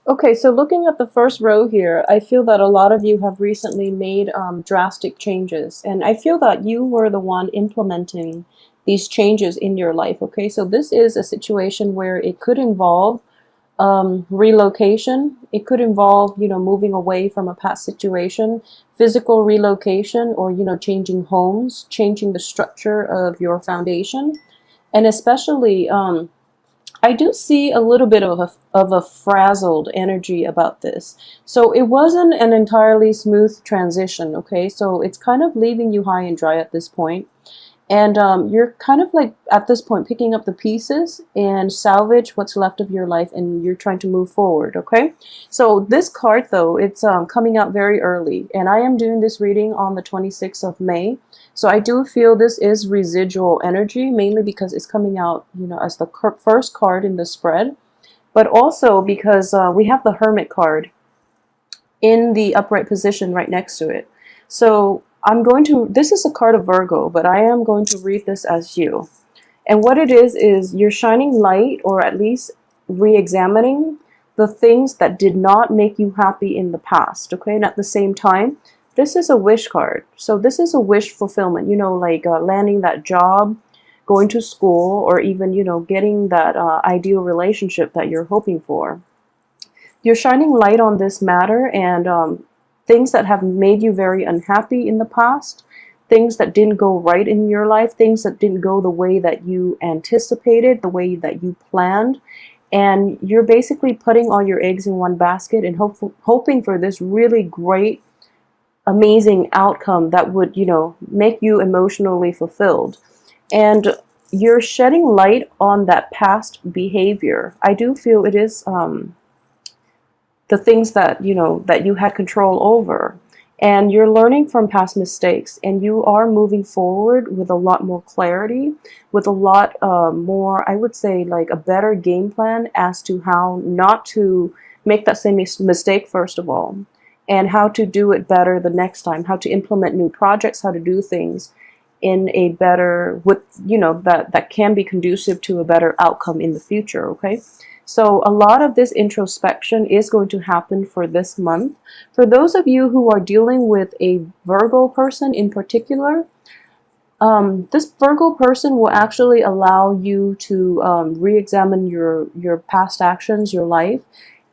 Okay, so looking at the first row here, I feel that a lot of you have recently made drastic changes, and I feel that you were the one implementing these changes in your life. Okay, so this is a situation where it could involve relocation. It could involve, moving away from a past situation, physical relocation, or, changing homes, changing the structure of your foundation. And especially, I do see a little bit of a frazzled energy about this. So it wasn't an entirely smooth transition, okay? So it's kind of leaving you high and dry at this point. And you're kind of like at this point picking up the pieces and salvage what's left of your life, and you're trying to move forward, okay? So this card though, it's coming out very early, and I am doing this reading on the 26th of May. So I do feel this is residual energy, mainly because it's coming out, as the first card in the spread, but also because we have the Hermit card in the upright position right next to it. So this is a card of Virgo, but I am going to read this as you. And what it is you're shining light, or at least re-examining the things that did not make you happy in the past, okay? And at the same time, this is a wish card. So this is a wish fulfillment, like landing that job, going to school, or even, getting that ideal relationship that you're hoping for. You're shining light on this matter, and things that have made you very unhappy in the past, things that didn't go right in your life, things that didn't go the way that you anticipated, the way that you planned. And you're basically putting all your eggs in one basket and hoping for this really great, amazing outcome that would, make you emotionally fulfilled. And you're shedding light on that past behavior. I do feel it is the things that that you had control over, and you're learning from past mistakes, and you are moving forward with a lot more clarity, with a lot more, I would say, like a better game plan as to how not to make that same mistake, first of all, and how to do it better the next time, how to implement new projects, how to do things in a better, with that can be conducive to a better outcome in the future, okay? So a lot of this introspection is going to happen for this month. For those of you who are dealing with a Virgo person in particular, this Virgo person will actually allow you to re-examine your past actions, your life,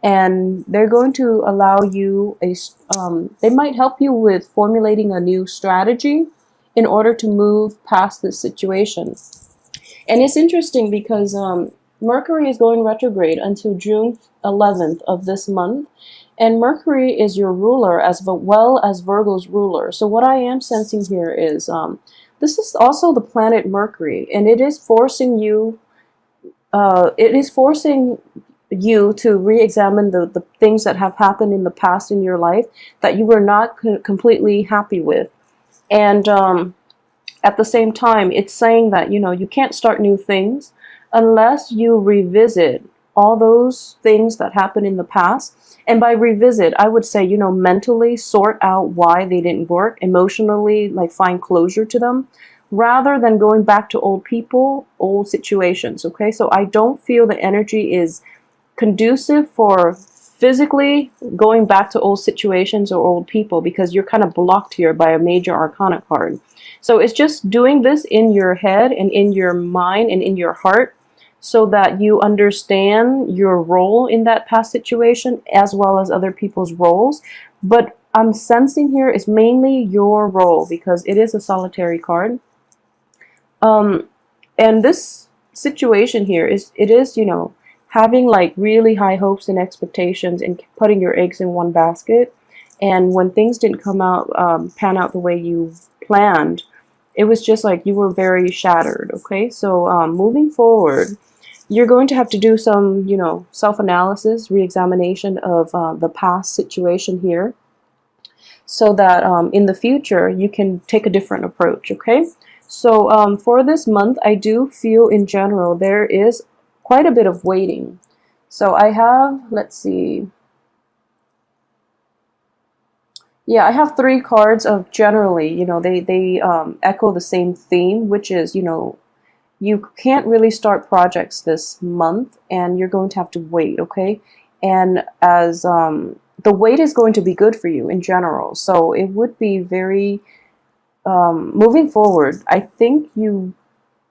and they're going to allow you they might help you with formulating a new strategy in order to move past this situation. And it's interesting because Mercury is going retrograde until June 11th of this month, and Mercury is your ruler as well as Virgo's ruler. So what I am sensing here is this is also the planet Mercury, and it is forcing you to re-examine the things that have happened in the past in your life that you were not completely happy with. And at the same time, it's saying that you can't start new things unless you revisit all those things that happened in the past. And by revisit, I would say, mentally sort out why they didn't work, emotionally, like find closure to them, rather than going back to old people, old situations, okay? So I don't feel the energy is conducive for physically going back to old situations or old people, because you're kind of blocked here by a major arcana card. So it's just doing this in your head and in your mind and in your heart, so that you understand your role in that past situation as well as other people's roles. But I'm sensing here is mainly your role, because it is a solitary card. And this situation here is having like really high hopes and expectations and putting your eggs in one basket. And when things didn't pan out the way you planned, it was just like you were very shattered, okay? So moving forward, you're going to have to do some, self-analysis, re-examination of the past situation here, so that in the future you can take a different approach, okay? So for this month, I do feel in general there is quite a bit of waiting. So I have, let's see, yeah, I have 3 cards of generally, they echo the same theme, which is, you can't really start projects this month, and you're going to have to wait, okay? and as the weight is going to be good for you in general. So it would be very moving forward. I think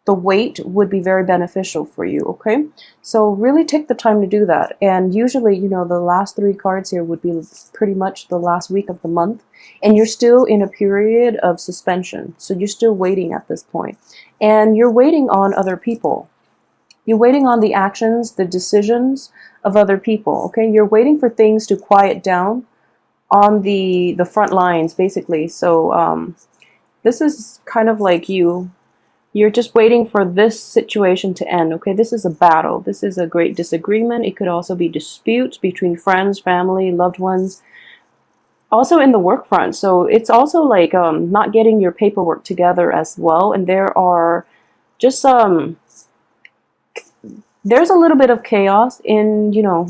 the weight would be very beneficial for you. Okay, so really take the time to do that. And usually, you know, the last 3 cards here would be pretty much the last week of the month, and you're still in a period of suspension. So you're still waiting at this point, and you're waiting on other people. You're waiting on the actions, the decisions of other people. Okay, you're waiting for things to quiet down on the front lines, basically. So this is kind of like you're just waiting for this situation to end. Okay, this is a battle. This is a great disagreement. It could also be disputes between friends, family, loved ones, also in the work front. So it's also like not getting your paperwork together as well. And there are just there's a little bit of chaos in, you know,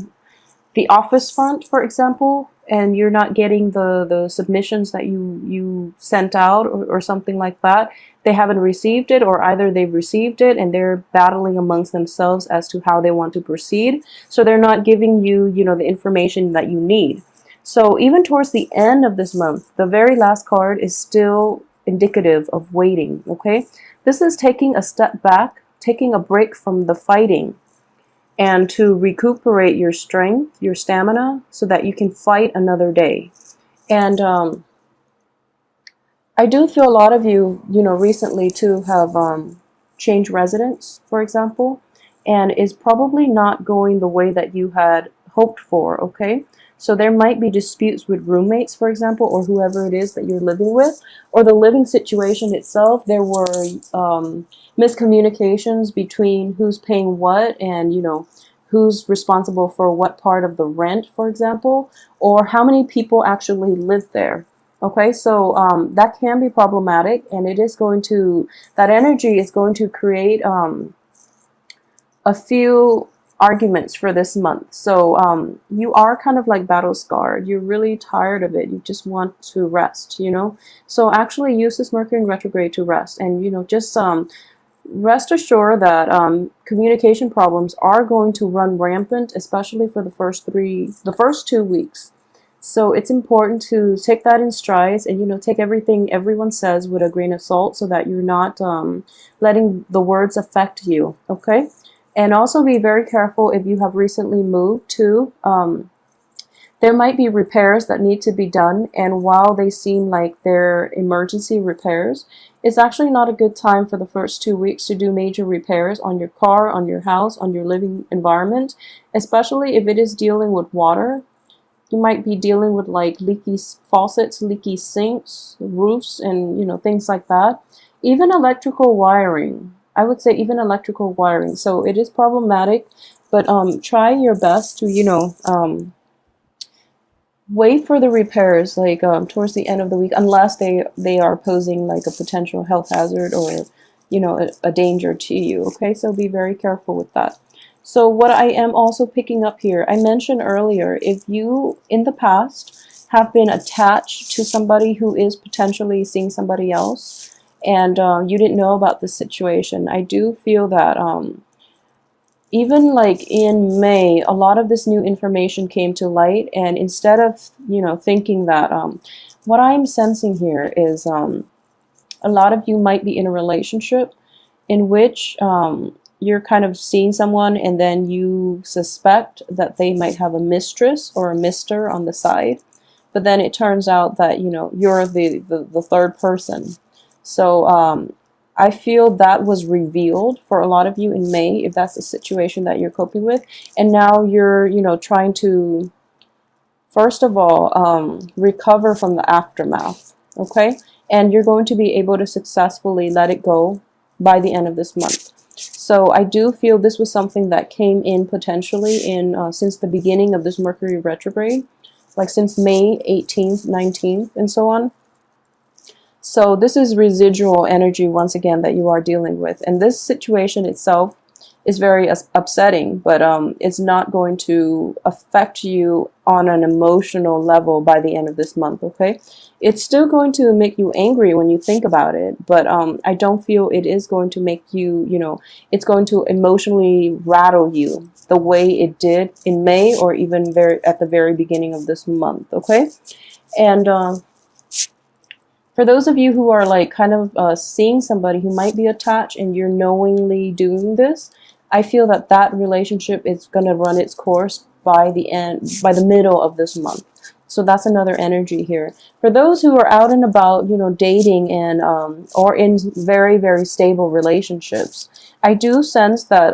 the office front, for example, and you're not getting the submissions that you sent out, or something like that. They haven't received it, or either they've received it and they're battling amongst themselves as to how they want to proceed. So they're not giving you, you know, the information that you need. So even towards the end of this month, the very last card is still indicative of waiting. Okay, this is taking a step back, taking a break from the fighting, and to recuperate your strength, your stamina, so that you can fight another day. And I do feel a lot of you, you know, recently too have changed residence, for example, and is probably not going the way that you had hoped for. Okay, so there might be disputes with roommates, for example, or whoever it is that you're living with, or the living situation itself. There were miscommunications between who's paying what, and, you know, who's responsible for what part of the rent, for example, or how many people actually live there. Okay, so that can be problematic, and it is going to, that energy is going to create a few arguments for this month. So you are kind of like battle scarred. You're really tired of it. You just want to rest, you know. So actually use this Mercury in retrograde to rest, and, you know, just rest assured that communication problems are going to run rampant, especially for the first 2 weeks. So it's important to take that in strides, and, you know, take everything everyone says with a grain of salt, so that you're not letting the words affect you. Okay, and also be very careful if you have recently moved too. There might be repairs that need to be done, and while they seem like they're emergency repairs, it's actually not a good time for the first 2 weeks to do major repairs on your car, on your house, on your living environment, especially if it is dealing with water. You might be dealing with like leaky faucets, leaky sinks, roofs, and, you know, things like that. Even electrical wiring. I would say even electrical wiring. So it is problematic, but try your best to, you know, wait for the repairs, like towards the end of the week, unless they are posing like a potential health hazard, or, you know, a danger to you. Okay, so be very careful with that. So what I am also picking up here, I mentioned earlier, if you in the past have been attached to somebody who is potentially seeing somebody else, and you didn't know about this situation, I do feel that even like in May, a lot of this new information came to light, and instead of, you know, thinking that what I'm sensing here is a lot of you might be in a relationship in which you're kind of seeing someone, and then you suspect that they might have a mistress or a mister on the side, but then it turns out that, you know, you're the third person. So I feel that was revealed for a lot of you in May, if that's the situation that you're coping with, and now you're, you know, trying to, first of all, recover from the aftermath. Okay, and you're going to be able to successfully let it go by the end of this month. So I do feel this was something that came in potentially in since the beginning of this Mercury retrograde, like since May 18th, 19th, and so on. So this is residual energy, once again, that you are dealing with. And this situation itself is very upsetting, but it's not going to affect you on an emotional level by the end of this month, okay? It's still going to make you angry when you think about it, but I don't feel it is going to make you, it's going to emotionally rattle you the way it did in May or even at the very beginning of this month, okay? And for those of you who are like kind of seeing somebody who might be attached and you're knowingly doing this, I feel that that relationship is going to run its course by the middle of this month. So that's another energy here. For those who are out and about, dating and or in very, very stable relationships, I do sense that,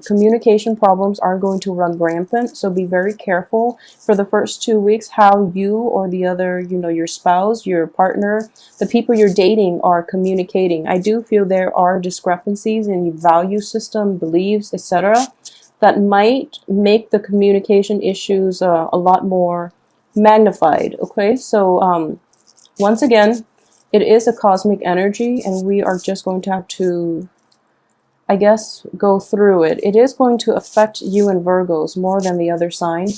communication problems are going to run rampant. So be very careful for the first 2 weeks how you or the other, your spouse, your partner, the people you're dating are communicating. I do feel there are discrepancies in your value system, beliefs, etc., that might make the communication issues a lot more magnified. Okay, so once again, it is a cosmic energy and we are just going to have to, I guess, go through it. It is going to affect you and Virgos more than the other sign.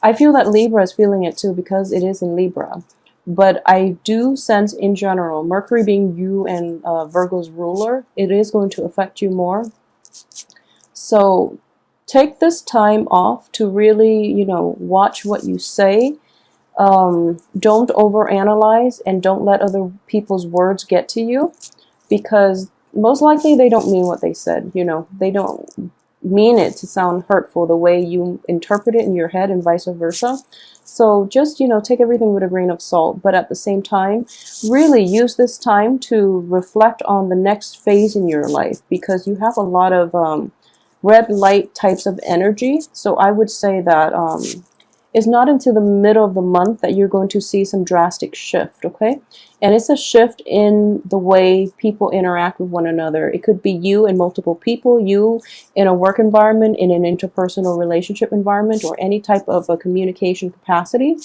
I feel that Libra is feeling it too because it is in Libra, but I do sense in general, Mercury being you and Virgo's ruler, it is going to affect you more. So take this time off to really, watch what you say. Don't overanalyze and don't let other people's words get to you, because most likely they don't mean what they said. They don't mean it to sound hurtful the way you interpret it in your head and vice versa. So just, take everything with a grain of salt, but at the same time, really use this time to reflect on the next phase in your life, because you have a lot of red light types of energy. So I would say that it's not until the middle of the month that you're going to see some drastic shift, okay? And it's a shift in the way people interact with one another. It could be you and multiple people, you in a work environment, in an interpersonal relationship environment, or any type of a communication capacity.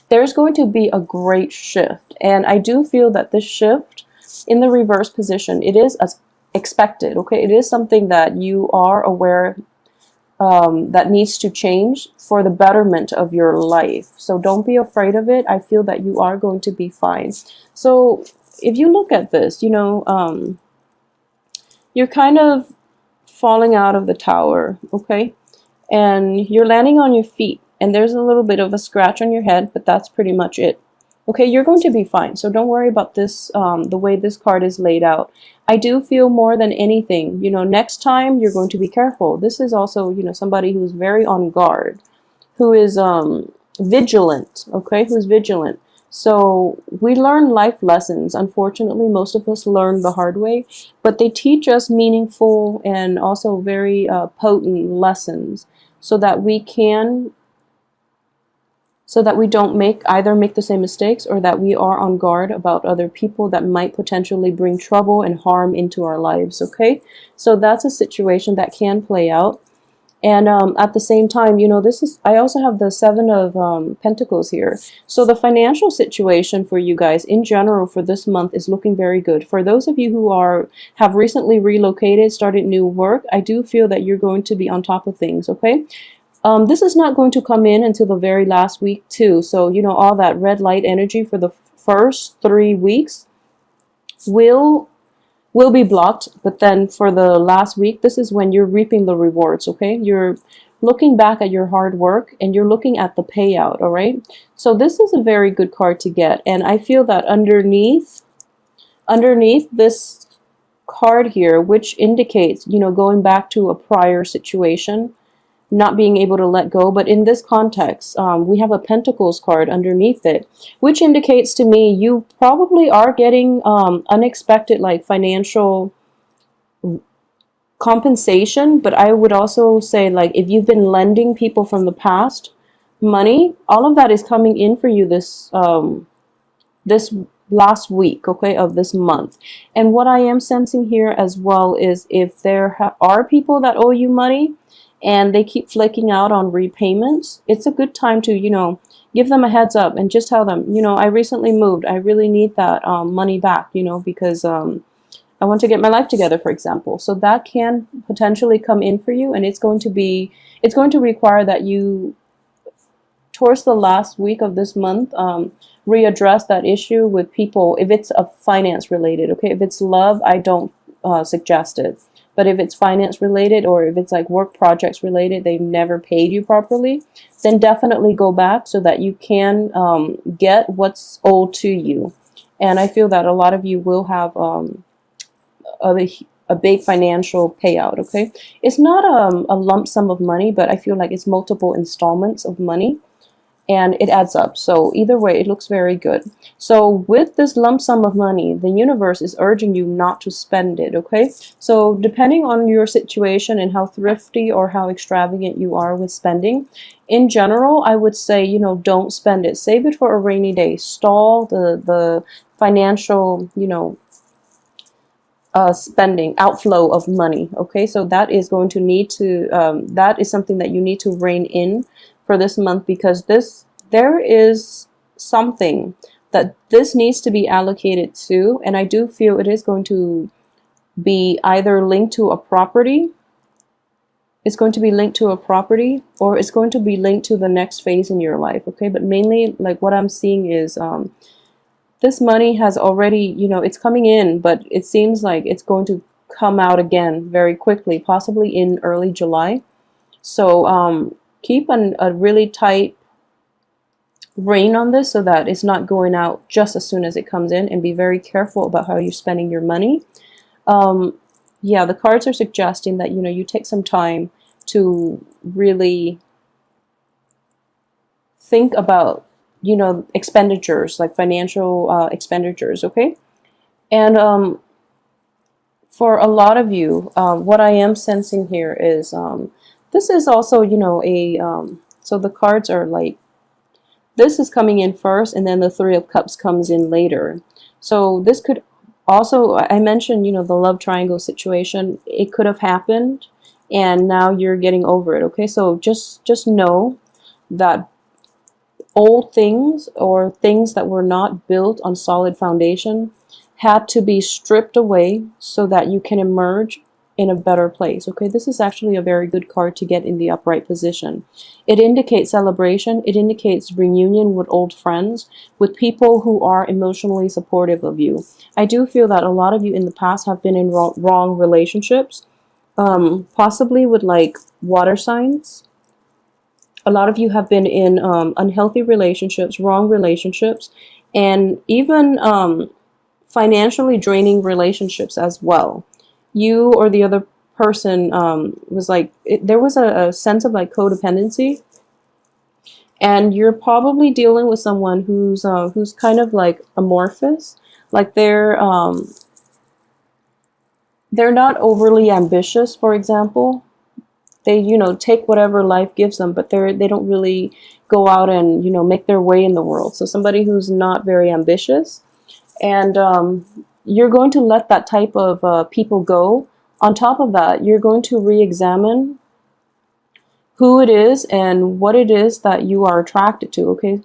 There's going to be a great shift. And I do feel that this shift in the reverse position, it is as expected, okay? It is something that you are aware that needs to change for the betterment of your life. So don't be afraid of it. I feel that you are going to be fine. So if you look at this, you're kind of falling out of the tower, okay? And you're landing on your feet, and there's a little bit of a scratch on your head, but that's pretty much it. Okay, you're going to be fine. So don't worry about this, the way this card is laid out. I do feel more than anything, next time you're going to be careful. This is also, somebody who's very on guard, who is vigilant, okay, who's vigilant. So we learn life lessons. Unfortunately, most of us learn the hard way, but they teach us meaningful and also very potent lessons so that we can don't either make the same mistakes, or that we are on guard about other people that might potentially bring trouble and harm into our lives, okay? So that's a situation that can play out. And at the same time, I also have the Seven of Pentacles here. So the financial situation for you guys in general for this month is looking very good. For those of you who have recently relocated, started new work, I do feel that you're going to be on top of things, okay? This is not going to come in until the very last week too. So, all that red light energy for the first 3 weeks will be blocked. But then for the last week, this is when you're reaping the rewards, okay? You're looking back at your hard work and you're looking at the payout, all right? So this is a very good card to get. And I feel that underneath this card here, which indicates, going back to a prior situation, not being able to let go, but in this context, we have a Pentacles card underneath it, which indicates to me you probably are getting unexpected financial compensation. But I would also say, if you've been lending people from the past money, all of that is coming in for you this last week, okay, of this month. And what I am sensing here as well is if there are people that owe you money and they keep flaking out on repayments, it's a good time to, give them a heads up and just tell them, I recently moved. I really need that money back, because I want to get my life together, for example. So that can potentially come in for you, and it's going to require that you, towards the last week of this month, readdress that issue with people. If it's a finance related, okay, if it's love, I don't suggest it. But if it's finance related, or if it's like work projects related, they've never paid you properly, then definitely go back so that you can get what's owed to you. And I feel that a lot of you will have a big financial payout, okay? It's not a lump sum of money, but I feel like it's multiple installments of money, and it adds up. So either way, it looks very good. So with this lump sum of money, the universe is urging you not to spend it, okay? So depending on your situation and how thrifty or how extravagant you are with spending, in general, I would say, you know, don't spend it. Save it for a rainy day. Stall the financial, you know, spending outflow of money. Okay, so that is going to need to that is something that you need to rein in for this month, because there is something that this needs to be allocated to, and I do feel it is going to be either linked to a property. It's going to be linked to a property, or it's going to be linked to the next phase in your life. Okay, but mainly, like, what I'm seeing is this money has already, you know, it's coming in, but it seems like it's going to come out again very quickly, possibly in early July. So keep a really tight rein on this so that it's not going out just as soon as it comes in, and be very careful about how you're spending your money. Yeah, the cards are suggesting that, you know, you take some time to really think about, you know, expenditures, like financial expenditures, okay? And for a lot of you, what I am sensing here is this is also, you know, so the cards are like, this is coming in first, and then the Three of Cups comes in later. So this could also, I mentioned, you know, the love triangle situation. It could have happened, and now you're getting over it, okay? So just know that old things, or things that were not built on solid foundation, had to be stripped away so that you can emerge in a better place. Okay, this is actually a very good card to get in the upright position. It indicates celebration. It indicates reunion with old friends, with people who are emotionally supportive of you. I do feel that a lot of you in the past have been in wrong relationships, possibly with like water signs. A lot of you have been in unhealthy relationships, wrong relationships, and even financially draining relationships as well. You or the other person was like, there was a sense of like codependency, and you're probably dealing with someone who's kind of like amorphous, like they're not overly ambitious, for example. They, you know, take whatever life gives them, but they don't really go out and, you know, make their way in the world. So somebody who's not very ambitious, and you're going to let that type of people go. On top of that, you're going to re-examine who it is and what it is that you are attracted to, okay?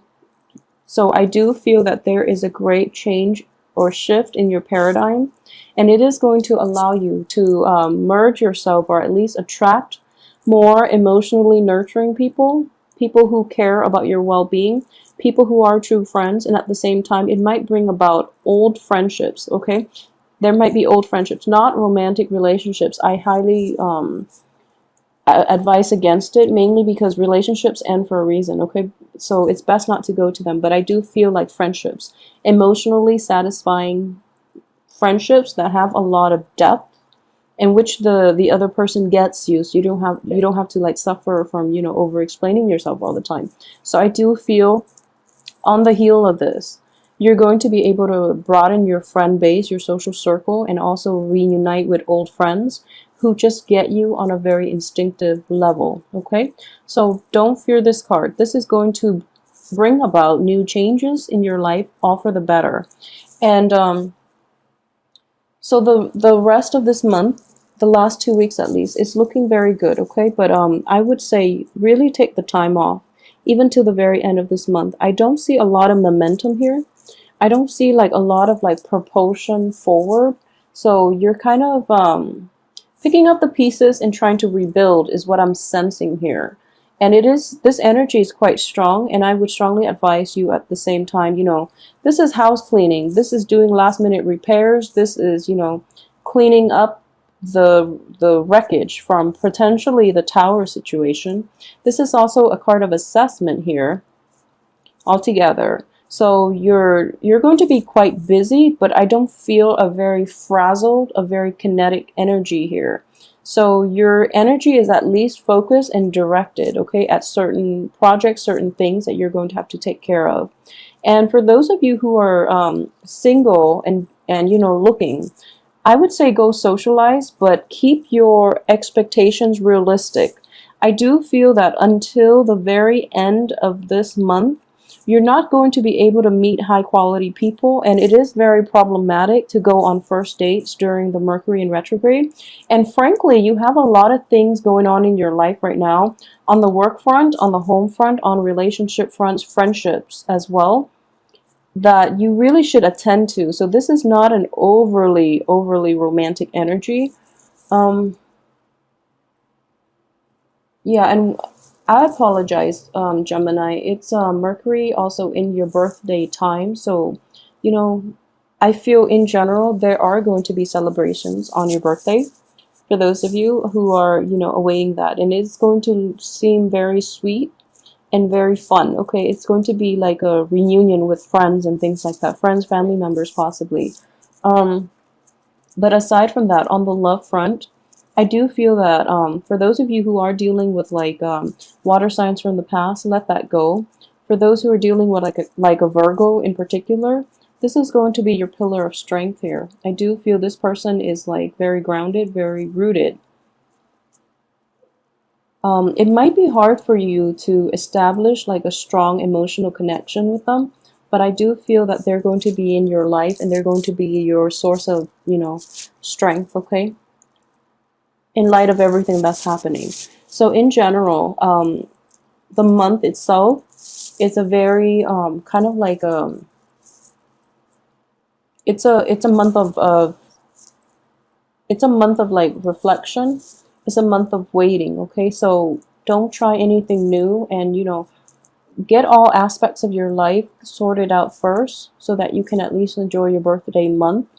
So I do feel that there is a great change or shift in your paradigm, and it is going to allow you to merge yourself, or at least attract more emotionally nurturing people, people who care about your well-being, people who are true friends. And at the same time, it might bring about old friendships, okay? There might be old friendships, not romantic relationships. I highly advise against it, mainly because relationships end for a reason, okay? So it's best not to go to them. But I do feel like friendships, emotionally satisfying friendships that have a lot of depth, in which the other person gets you, so you don't have to like suffer from, you know, over explaining yourself all the time. So I do feel on the heel of this, you're going to be able to broaden your friend base, your social circle, and also reunite with old friends who just get you on a very instinctive level, okay? So don't fear this card. This is going to bring about new changes in your life, all for the better. And so the rest of this month, the last 2 weeks at least, is looking very good, okay? But I would say really take the time off, even to the very end of this month. I don't see a lot of momentum here. I don't see like a lot of like propulsion forward. So you're kind of picking up the pieces and trying to rebuild is what I'm sensing here. And it is, this energy is quite strong, and I would strongly advise you at the same time, this is house cleaning, this is doing last minute repairs, this is, cleaning up the wreckage from potentially the tower situation. This is also a card of assessment here altogether. So you're going to be quite busy, but I don't feel a very frazzled, a very kinetic energy here. So your energy is at least focused and directed, okay, at certain projects, certain things that you're going to have to take care of. And for those of you who are single and looking, I would say go socialize, but keep your expectations realistic. I do feel that until the very end of this month, you're not going to be able to meet high quality people, and it is very problematic to go on first dates during the Mercury in retrograde. And frankly, you have a lot of things going on in your life right now, on the work front, on the home front, on relationship fronts, friendships as well, that you really should attend to. So this is not an overly romantic energy. Um, yeah, and I apologize, Gemini. It's Mercury also in your birthday time. So, you know, I feel in general there are going to be celebrations on your birthday for those of you who are, awaiting that. And it's going to seem very sweet and very fun. Okay, it's going to be like a reunion with friends and things like that. Friends, family members, possibly. Um, but aside from that, on the love front, I do feel that for those of you who are dealing with like water signs from the past, let that go. For those who are dealing with like a Virgo in particular, this is going to be your pillar of strength here. I do feel this person is like very grounded, very rooted. It might be hard for you to establish like a strong emotional connection with them, but I do feel that they're going to be in your life and they're going to be your source of, strength, okay? In light of everything that's happening. So in general, the month itself is a very kind of like it's a month of it's a month of like reflection. It's a month of waiting, okay? So don't try anything new, and get all aspects of your life sorted out first so that you can at least enjoy your birthday month.